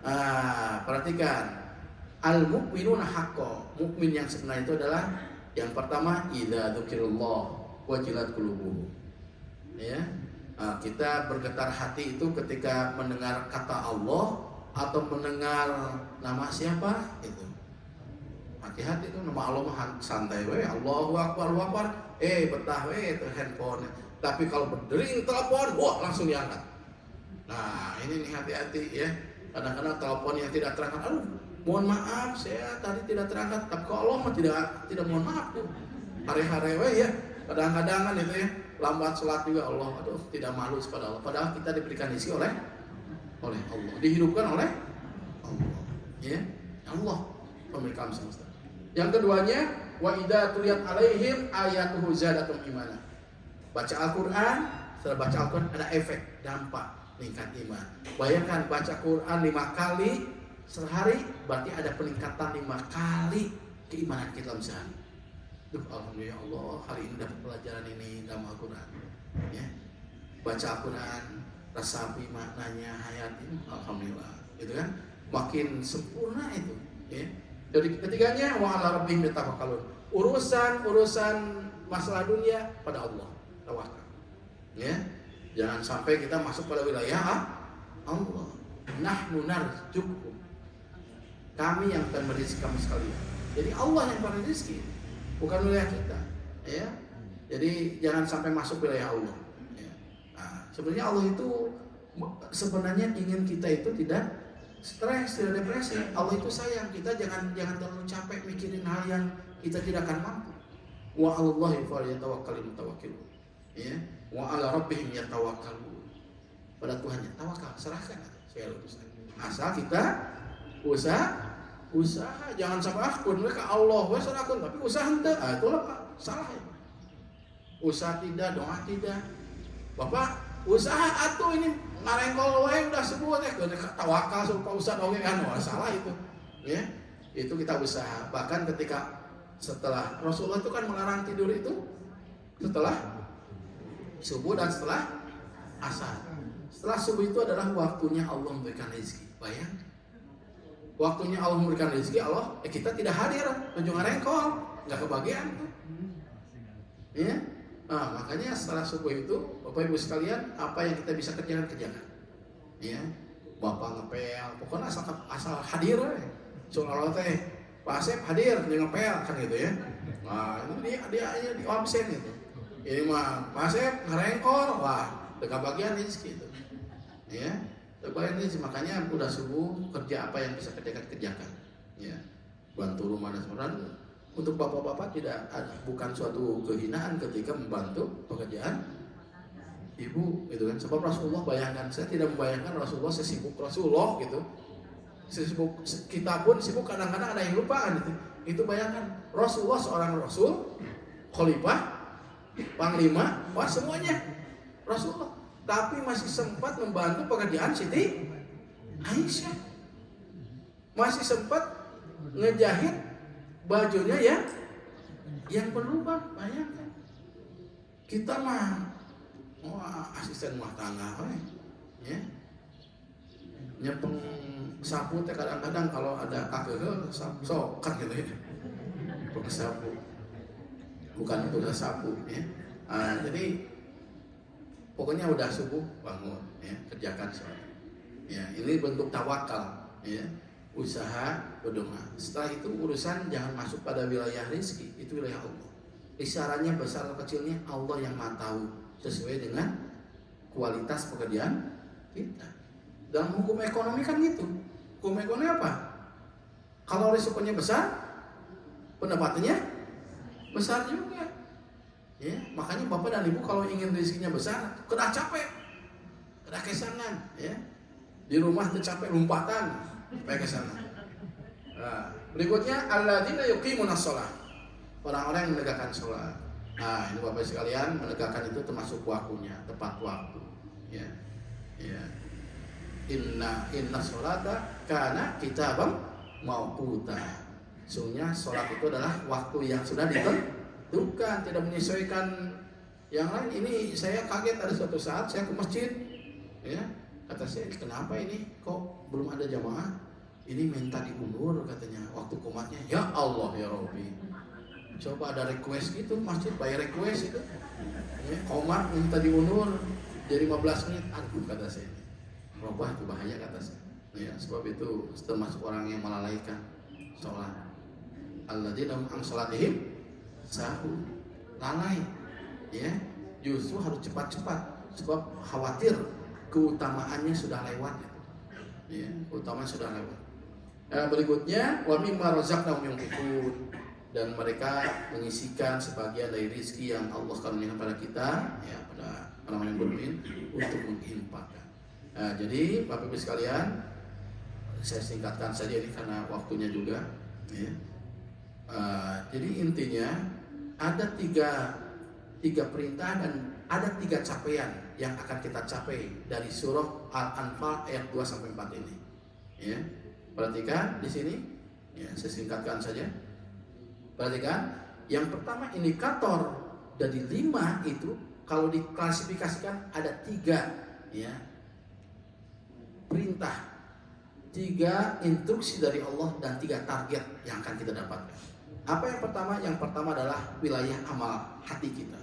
Ah, perhatikan. Al-mu'minuna haqqan. Mukmin yang sebenarnya itu adalah yang pertama, idza dzukirallah wajilat qulubuhum. Ya. Nah, kita bergetar hati itu ketika mendengar kata Allah atau mendengar nama siapa itu. Hati-hati itu nama Allah mah santai Allahu Akbar, Allahu Akbar. Betah itu handphone. Tapi kalau berdering telepon, wah langsung diangkat. Nah, ini nih hati-hati ya. Kadang-kadang telepon yang tidak terangkat, aduh, mohon maaf saya tadi tidak terangkat. Tapi kalau Allah mah tidak mohon maaf tuh. Hari-hari ya. Kadang-kadang kan itu ya, lambat sholat juga Allah, aduh tidak malu kepada Allah. Padahal kita diberikan isi oleh Allah, dihidupkan oleh Allah. Ya, Allah pemilik alam semesta. Yang keduanya, wa idza tuliyat alaihim ayatuhu zadatum imana. Baca Al-Qur'an, setelah baca Al-Qur'an ada efek, dampak, meningkat iman. Bayangkan baca Quran 5 kali sehari, berarti ada peningkatan 5 kali keimanan kita dalam sehari. Duh, alhamdulillah Allah, hari ini dapat pelajaran ini dalam Al-Quran. Ya. Baca Al-Quran, resapi maknanya, hayati, alhamdulillah. Itu kan makin sempurna itu. Ya. Jadi ketiganya, wa ala rabbihim yatawakkalun. Urusan masalah dunia pada Allah, tawakal. Ya, jangan sampai kita masuk pada wilayah Allah. Nahnu narzuqukum. Kami yang akan merizki kamu sekalian. Jadi Allah yang akan rezeki, bukan wilayah kita. Ya, jadi jangan sampai masuk wilayah Allah. Ya. Nah, sebenarnya Allah itu sebenarnya ingin kita itu tidak stres, tidak depresi. Allah itu sayang kita, jangan terlalu capek mikirin hal yang kita tidak akan mampu. Wa 'alallahi falyatawakkalul mutawakkilun. Ya, wa 'ala rabbihim yatawakkalun. Pada Tuhannya tawakal, serahkan segala urusan. Asal kita usaha, jangan sampai akun mereka Allah wes akun tapi usaha henteu. Itulah Pak, salah ya. Usaha tidak, doa tidak. Bapak usaha atuh ini ngarengkol wae udah sebut tawakal suka usaha oge kan salah itu. Ya. Itu kita usaha. Bahkan ketika setelah Rasulullah itu kan melarang tidur itu setelah subuh dan setelah asar. Setelah subuh itu adalah waktunya Allah memberikan rezeki. Bayang. Waktunya Allah memberikan rezeki, kita tidak hadir, ujung ngarengkol, nggak kebagian. Ya. Nah, makanya setelah subuh itu, Bapak Ibu sekalian, apa yang kita bisa kerjakan. Ya. Bapak ngepel, pokoknya asal hadir ya. Soalnya teh, Pak Asep hadir, dia ngepel kan gitu ya. Nah, ini dia di absen gitu. Ini mah Pak Asep ngarengkol, wah, dekat bagian rezeki itu. Ya. Ini makanya udah subuh kerja apa yang bisa kerjakan, ya bantu rumah dan sebagainya. Untuk bapak-bapak bukan suatu kehinaan ketika membantu pekerjaan ibu, gitu kan. Sebab Rasulullah bayangkan, saya tidak membayangkan Rasulullah sesibuk Rasulullah gitu. Sesibuk kita pun sibuk kadang-kadang ada yang lupa gitu. Itu bayangkan Rasulullah seorang Rasul, Khalifah, Panglima, wah semuanya Rasulullah. Tapi masih sempat membantu pekerjaan Siti Aisyah. Masih sempat ngejahit bajunya ya yang berlubang. Bayangkan. Kita mah asisten rumah tangga ya. Nyepeng sapu teh kadang-kadang kalau ada kakeuh sokat gitu ya. Pakai sapu. Bukan tugas sapu ya. Jadi pokoknya udah subuh bangun ya, kerjakan sholat. Ya, ini bentuk tawakal ya, usaha berdoa. Setelah itu urusan jangan masuk pada wilayah rezeki, itu wilayah Allah. Isarannya besar atau kecilnya Allah yang Maha tahu sesuai dengan kualitas pekerjaan kita. Dalam hukum ekonomi kan gitu. Hukum ekonomi apa? Kalau risikonya besar, pendapatannya besar juga. Ya, makanya bapak dan ibu kalau ingin rezekinya besar, kena capek, kena kesangan, ya. Di rumah tercapek lompatan, supaya kesana. Nah, berikutnya alladzina yuqimunas shalah. Orang-orang yang menegakkan sholat. Nah, ini bapak sekalian, menegakkan itu termasuk waktunya, tepat waktu. Ya, ya. Inna sholata kana kitabam mauquta. Sesungguhnya sholat itu adalah waktu yang sudah ditentukan, tidak menyesuaikan yang lain. Ini saya kaget ada suatu saat saya ke masjid, ya kata saya kenapa ini kok belum ada jamaah? Ini minta diundur katanya waktu komatnya. Ya Allah ya Rabbi. Coba ada request gitu masjid bayar request itu. Ya, komat minta diundur jadi 15 menit. Aduh kata saya. Robah itu bahaya kata saya. Ya, sebab itu termasuk orang yang melalaikan sholat. Alladzina hum an sholatihim sahun, lalai, ya justru harus cepat-cepat sebab khawatir keutamaannya sudah lewat, ya keutamaan sudah lewat. Berikutnya wa mimma razaqnahum yunfiqun, dan mereka menyisikan sebagian dari rezeki yang Allah karuniakan pada kita, ya pada orang yang beriman untuk menginfakkan. Jadi Bapak Ibu sekalian, saya singkatkan saja ini karena waktunya juga, ya. Jadi intinya ada tiga perintah dan ada 3 capaian yang akan kita capai dari surah Al-Anfal ayat 2 sampai 4 ini. Ya, perhatikan di sini. Ya, saya singkatkan saja. Perhatikan, yang pertama indikator dari 5 itu kalau diklasifikasikan ada 3 ya perintah 3 instruksi dari Allah dan 3 target yang akan kita dapatkan. Apa yang pertama? Yang pertama adalah wilayah amal hati kita.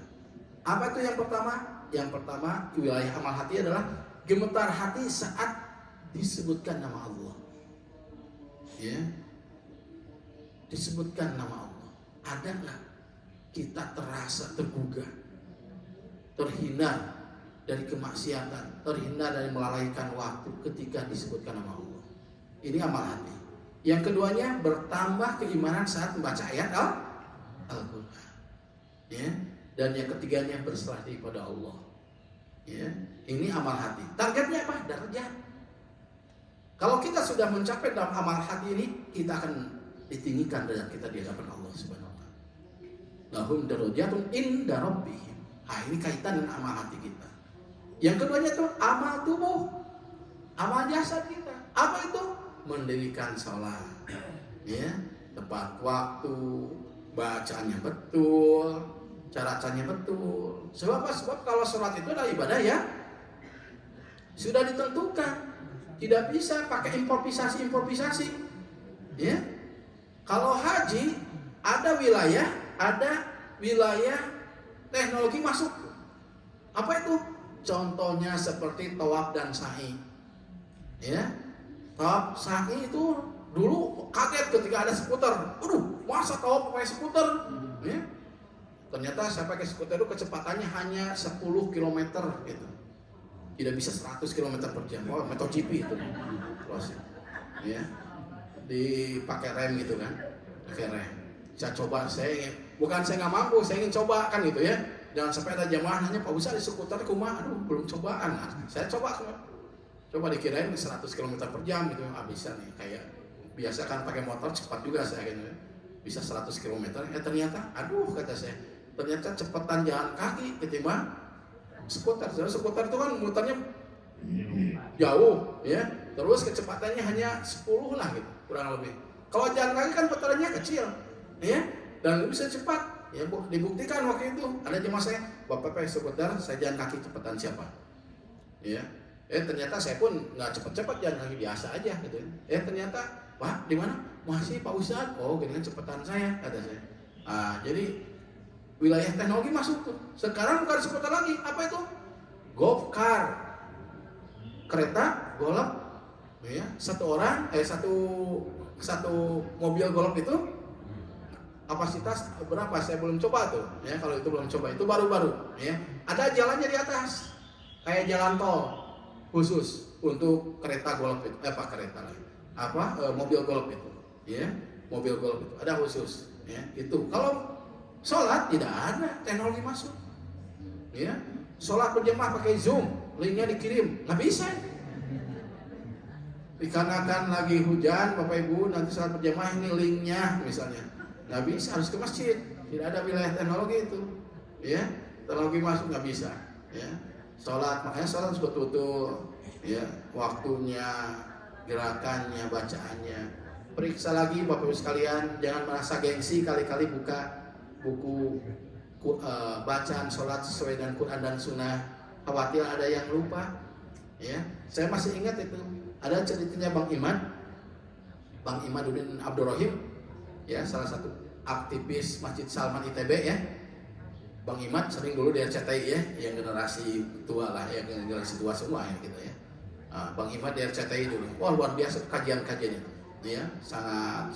Apa itu yang pertama? Yang pertama, wilayah amal hati adalah gemetar hati saat disebutkan nama Allah. Ya, disebutkan nama Allah. Ada nggak kita terasa tergugah, terhindar dari kemaksiatan, terhindar dari melalaikan waktu ketika disebutkan nama Allah? Ini amal hati. Yang keduanya, bertambah keimanan saat membaca ayat Al-Quran. Ya. Dan yang ketiganya, berserah diri pada Allah. Ya. Ini amal hati. Targetnya apa? Darajat. Kalau kita sudah mencapai dalam amal hati ini, kita akan ditinggikan derajat kita di hadapan Allah Subhanahu wa taala. Lahum darajatun inda rabbihim. Nah, ini kaitan dengan amal hati kita. Yang keduanya itu amal tubuh, amal jasad kita. Apa itu? Mendirikan sholat, ya, tepat waktu, bacaannya betul, caranya betul. Sebab apa? Sebab kalau sholat itu adalah ibadah ya sudah ditentukan, tidak bisa pakai improvisasi, ya. Kalau haji ada wilayah teknologi masuk. Apa itu? Contohnya seperti tawaf dan sa'i, ya. Tawaf sa'i itu dulu kaget ketika ada skuter. Aduh, masa tawaf pakai skuter? Ya. Ternyata saya pakai skuter itu kecepatannya hanya 10 km gitu. Tidak bisa 100 km per jam. Oh, MotoGP itu. Terus ya. Dipakai rem gitu kan. Pakai rem. Saya coba, bukan saya nggak mampu, saya ingin coba kan gitu ya. Jangan sampai ada jamaah nanya, Pak Ustaz di skuter kumaha? Aduh, belum cobaan. Nah, saya coba dikirain 100 km per jam gitu, bisa nih, kayak biasa kan pakai motor cepat juga saya gitu, bisa 100 km. Ternyata, aduh kata saya, ternyata cepetan jalan kaki ketimbang skuter. Skuter itu kan muternya jauh, ya, terus kecepatannya hanya 10 lah gitu, kurang lebih. Kalau jalan kaki kan putarannya kecil, ya, dan bisa cepat. Ya, dibuktikan waktu itu ada jemaah saya, Bapak pakai skuter, saya jalan kaki cepetan siapa? Ya. Ternyata saya pun nggak cepet-cepet, jalan kaki biasa aja gitu. Ternyata, Pak, di mana? Masih Pak Ustadz. Oh, dengan cepetan saya, kata saya. Jadi wilayah teknologi masuk tuh. Sekarang bukan skuter lagi, apa itu? Golf car, kereta golf, ya. Satu mobil golf itu kapasitas berapa? Saya belum coba tuh. Ya, kalau itu belum coba, itu baru-baru. Ya, ada jalannya di atas, kayak jalan tol. Khusus untuk kereta golf itu, mobil golf itu, ya, mobil golf itu ada khusus, ya, itu. Kalau sholat tidak ada teknologi masuk, ya, sholat berjamaah pakai Zoom, linknya dikirim, nggak bisa. Dikarenakan lagi hujan, Bapak Ibu nanti sholat berjamaah ini linknya misalnya, nggak bisa, harus ke masjid, tidak ada wilayah teknologi itu, ya, teknologi masuk nggak bisa, ya. Makanya sholat harus betul-betul, ya, waktunya, gerakannya, bacaannya. Periksa lagi Bapak Ibu sekalian, jangan merasa gengsi kali-kali buka buku bacaan sholat sesuai dengan Quran dan Sunnah, khawatir ada yang lupa, ya. Saya masih ingat itu, ada ceritanya Bang Imaduddin Abdurrahim, ya, salah satu aktivis Masjid Salman ITB, ya. Bang Imad sering dulu di RCTI, ya, yang generasi tua lah, ya, generasi tua semua ya gitu ya. Bang Imad di RCTI dulu, wah luar biasa kajian-kajiannya, ya, sangat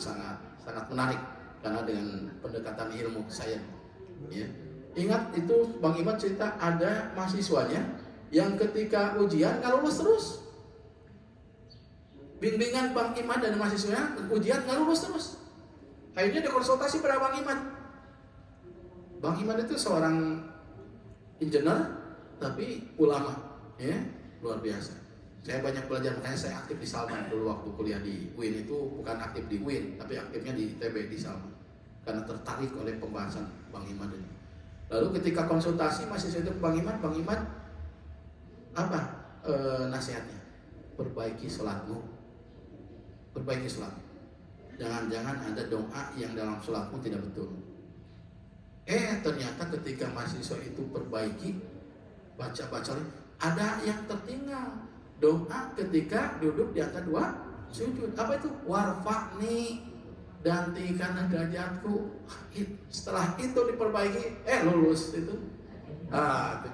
menarik karena dengan pendekatan ilmu sains, ya. Ingat itu Bang Imad cerita ada mahasiswanya yang ketika ujian nggak lulus terus. Bimbingan Bang Imad dan mahasiswanya ujian nggak lulus terus. Akhirnya dikonsultasi pada Bang Imad. Bang Iman itu seorang engineer tapi ulama, ya, luar biasa. Saya banyak belajar, makanya saya aktif di Salman dulu waktu kuliah di UIN. Itu bukan aktif di UIN, tapi aktifnya di ITB di Salman karena tertarik oleh pembahasan Bang Iman ini. Lalu ketika konsultasi mahasiswa itu Bang Iman apa nasihatnya? Perbaiki sholatmu, jangan-jangan ada doa yang dalam sholatmu tidak betul. Ternyata ketika mahasiswa itu perbaiki, baca, ada yang tertinggal doa ketika duduk di antara dua sujud. Apa itu? Warfa'ni, gantikan derajatku. Setelah itu diperbaiki, lulus itu.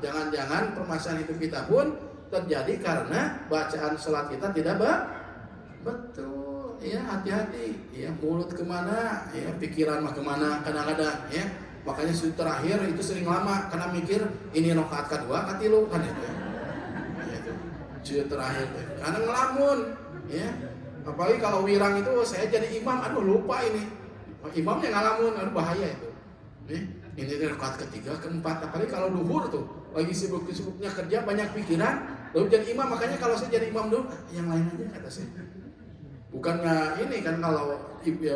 Jangan-jangan permasalahan hidup kita pun terjadi karena bacaan sholat kita tidak betul. Ya, hati-hati. Ya, mulut kemana? Ya, pikiran mah kemana? Kadang-kadang. Ya, makanya sujud terakhir itu sering lama karena mikir ini rakaat kedua, katilu kan itu. Ya, itu sujud terakhir. Karena ngelamun. Ya, apalagi kalau wirang itu saya jadi imam, aduh lupa ini. Imamnya ngalamun, aduh bahaya itu. Ini rakaat ketiga, keempat. Apalagi kalau duhur tuh, lagi sibuk-sibuknya kerja, banyak pikiran, lalu jadi imam. Makanya kalau saya jadi imam dulu, yang lain aja kata saya. Bukannya ini kan kalau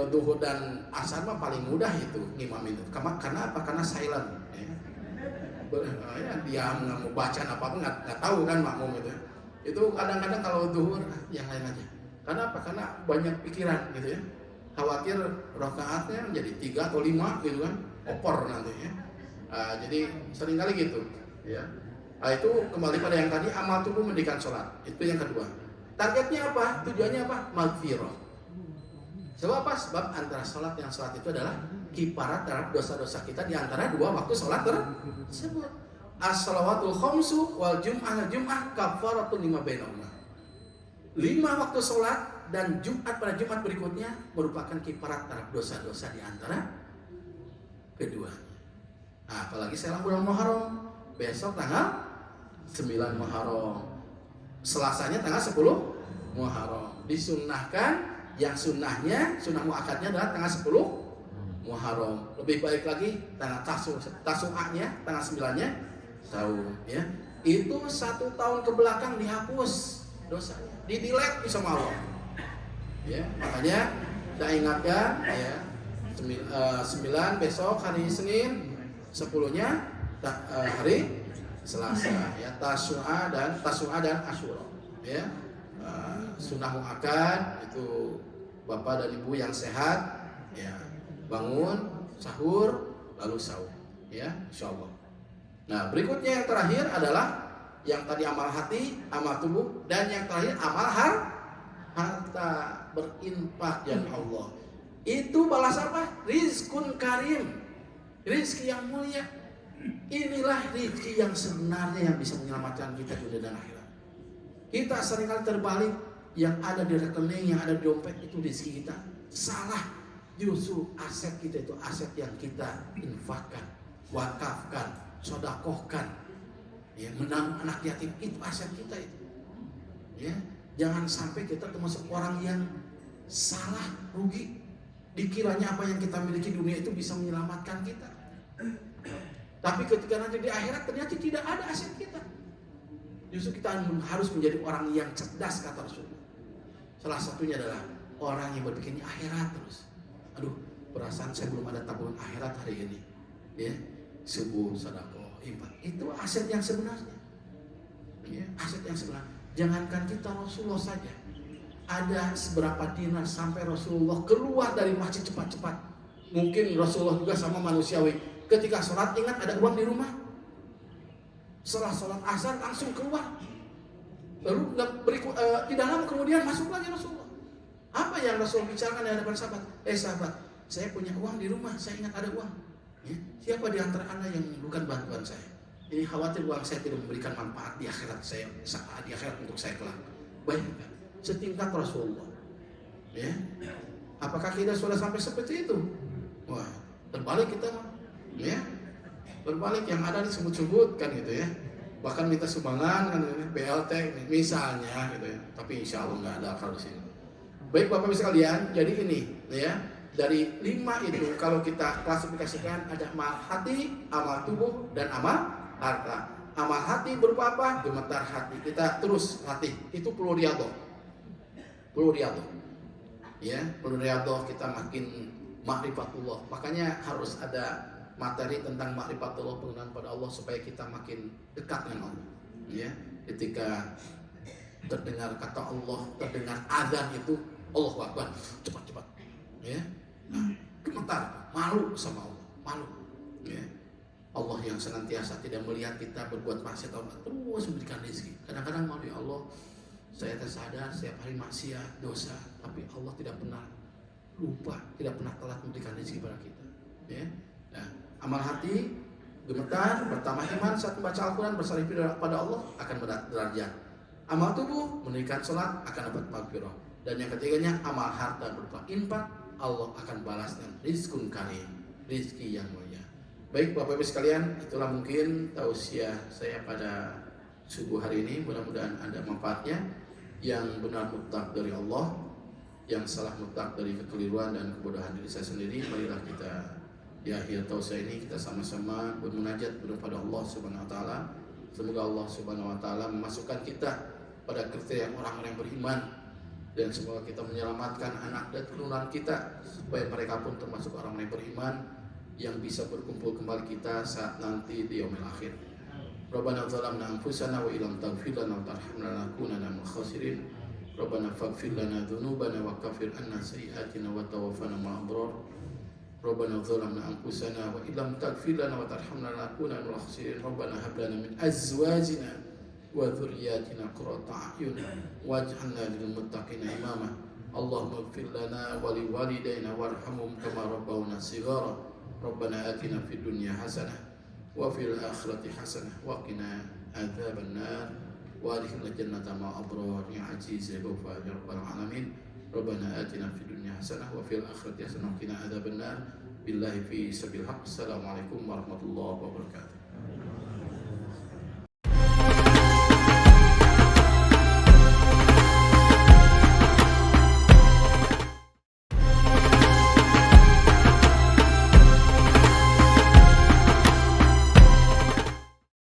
duhur dan asar mah paling mudah itu imam itu. Karena apa? Karena silent. Ya, diam, nggak mau baca apapun, nggak tahu kan makmum itu. Itu kadang-kadang kalau duhur, yang lain aja. Karena apa? Karena banyak pikiran gitu ya. Khawatir rakaatnya jadi 3 atau 5 gitu kan, opor nanti ya. Jadi seringkali gitu ya. Itu kembali pada yang tadi, amal tubuh mendikan sholat. Itu yang kedua. Targetnya apa? Tujuannya apa? Maghfirah. Sebab apa? Sebab antara sholat yang sholat itu adalah kiparat terhadap dosa-dosa kita di antara dua waktu sholat tersebut. As-salawatul khamsu wal jum'ah kafaratun lima bainahuma. 5 waktu sholat dan Jumat pada Jumat berikutnya merupakan kiparat terhadap dosa-dosa di antara keduanya. Apalagi sekarang bulan Muharram, besok tanggal 9 Muharram, Selasanya tanggal 10 Muharram. Disunnahkan, yang sunnah muakkadnya adalah tanggal 10 Muharram. Lebih baik lagi tanggal tasu'ahnya, tanggal 9-nya tahun ya. Itu 1 tahun ke belakang dihapus dosanya, di-delete sama Allah. Ya, makanya saya ingatkan ya, 9 besok hari Senin, 10-nya hari Selasa ya, Tasu'a dan Asyura ya. Sunnah muakkad itu bapak dan ibu yang sehat ya, bangun sahur lalu sahur ya, insyaallah. Nah, berikutnya yang terakhir adalah yang tadi amal hati, amal tubuh, dan yang terakhir amal harta, berinfak ya Allah. Itu balas apa? Rizkun karim, rizki yang mulia. Inilah rizki yang sebenarnya yang bisa menyelamatkan kita dunia dan akhirat. Kita seringkali terbalik, yang ada di rekening, yang ada di dompet itu rizki kita. Salah, justru aset kita itu aset yang kita infakkan, wakafkan, sodakohkan, ya, menanggung anak yatim, itu aset kita itu. Ya, jangan sampai kita termasuk orang yang salah, rugi. Dikiranya apa yang kita miliki dunia itu bisa menyelamatkan kita. Tapi ketika nanti di akhirat ternyata tidak ada aset kita. Justru kita harus menjadi orang yang cerdas, kata Rasulullah. Salah satunya adalah orang yang berpikirnya akhirat terus. Aduh, perasaan saya belum ada tabungan akhirat hari ini. Ya, subuh, sedekah, infak. Itu aset yang sebenarnya. Ya, aset yang sebenarnya. Jangankan kita, Rasulullah saja. Ada seberapa dinar sampai Rasulullah keluar dari masjid cepat-cepat. Mungkin Rasulullah juga sama manusiawi. Ketika sholat ingat ada uang di rumah. Setelah sholat asar langsung keluar. Lalu tidak lama kemudian masuk lagi Rasulullah. Apa yang Rasulullah bicarakan di hadapan sahabat? Sahabat, saya punya uang di rumah, saya ingat ada uang. Ya, siapa di antara anda yang memerlukan bantuan saya? Ini khawatir uang saya tidak memberikan manfaat di akhirat saya, saat di akhirat untuk saya kelak. Bayangkan, setingkat Rasulullah. Ya, apakah kita sudah sampai seperti itu? Wah, terbalik kita mah. Ya, berbalik yang ada disebut-sebutkan gitu ya, bahkan minta sumbangan kan, BLT misalnya gitu ya, tapi insya Allah nggak ada kalau di sini. Baik Bapak Ibu sekalian, jadi ini ya, dari 5 itu kalau kita klasifikasikan ada amal hati, amal tubuh, dan amal harta. Amal hati berupa apa? Gemetar hati kita terus hati itu perlu riyadhah, ya, perlu riyadhah, kita makin ma'rifatullah. Makanya harus ada materi tentang ma'rifatullah, pengenalan pada Allah supaya kita makin dekat dengan Allah. Ya, ketika terdengar kata Allah, terdengar azan itu Allahu Akbar, cepat-cepat. Ya, gemetar, malu sama Allah, malu. Ya, Allah yang senantiasa tidak melihat kita berbuat maksiat, Allah terus memberikan rezeki. Kadang-kadang malu, ya Allah, Saya tersadar setiap hari maksiat, dosa, tapi Allah tidak pernah lupa, tidak pernah telat memberikan rezeki kepada kita. Ya. Nah, amal hati gemetar, bertambah iman saat membaca Al-Quran, bersarif pada Allah akan berderajat. Amal tubuh menunaikan sholat akan dapat maghfirah. Dan yang ketiganya amal harta berupa infak, Allah akan balas dengan rizkun karim, rizki yang mulia. Baik Bapak Ibu sekalian, itulah mungkin tausiah saya pada subuh hari ini. Mudah-mudahan ada manfaatnya. Yang benar mutlak dari Allah, yang salah mutlak dari kekeliruan dan kebodohan diri saya sendiri. Marilah kita di akhir tausiah ini kita sama-sama bermunajat kepada Allah Subhanahu wa taala. Semoga Allah Subhanahu wa taala memasukkan kita pada kriteria orang-orang yang beriman, dan semoga kita menyelamatkan anak dan keturunan kita supaya mereka pun termasuk orang-orang yang beriman yang bisa berkumpul kembali kita saat nanti di yaumil akhir. Rabbana zalamna anfusana wa illam taghfir lana wa tarhamna lanakunanna minal khasirin. Rabbana faghfir lana dzunubana wa kaffir anna sayyi'atina wa tawaffana ma'al abrar. Rabbana zalamna anfusana wa illam taghfir lana wa tarhamna lanakunanna minal khasirin. Rabbana hab lana min azwajina wa dhurriyyatina qurrata a'yun waj'alna lil muttaqina imama. Allahumma ighfir lana wa liwalidayna warhamhum kama rabbawna shighara. Rabbana atina fid dunya hasanah wa fil akhirati hasanah wa qina adzaban nar wa adkhilna jannata ma'al abrar ya aziz ya ghafar ya rabbal alamin. Rabbana atina fid dunya hasanah wa fil akhirati hasanah wa qina adzaban nar. Billahi fi sabil haq. Assalamualaikum warahmatullahi wabarakatuh.